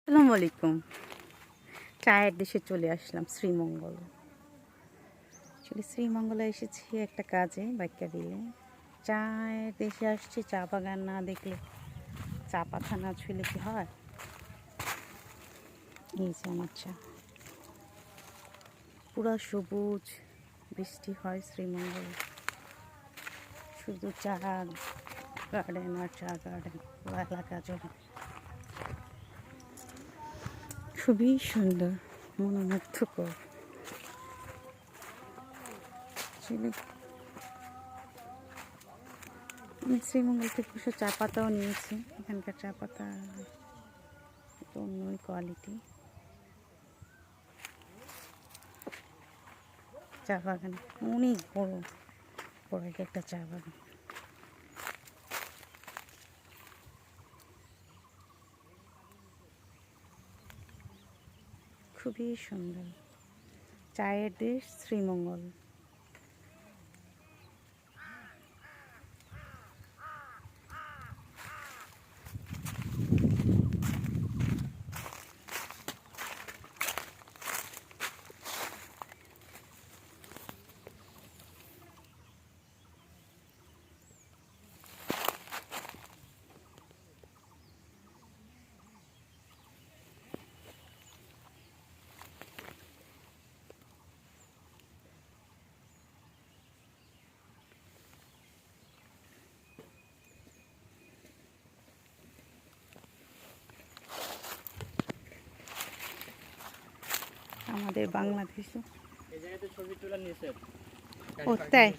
আসসালামু আলাইকুম। চায়ের দেশে চলে আসলাম শ্রীমঙ্গল। শ্রীমঙ্গলে এসেছি একটা কাজে বাইকা দিলে। চায়ের দেশে আসছি, চা বাগান না দেখলে, চা পাতা না ছুঁলে কি হয়? এই যে আমার চা, পুরা সবুজ, বৃষ্টি হয় শ্রীমঙ্গলে, শুধু চা গার্ডেন আর চা গার্ডেন পুরো এলাকা জুড়ে। খুবই সুন্দর, মনোমুগ্ধকর। আমি শ্রীমঙ্গল থেকে কিছু চা পাতাও নিয়েছি। এখানকার চা পাতা অন্যই কোয়ালিটি। চা বাগান অনেক বড় বড় একটা চা বাগান। খুবই সুন্দর। চায়ের দেশ শ্রীমঙ্গল। আমাদের বাংলাদেশে এই জায়গাতে ছবি তোলা নিষেধ। ও তাই?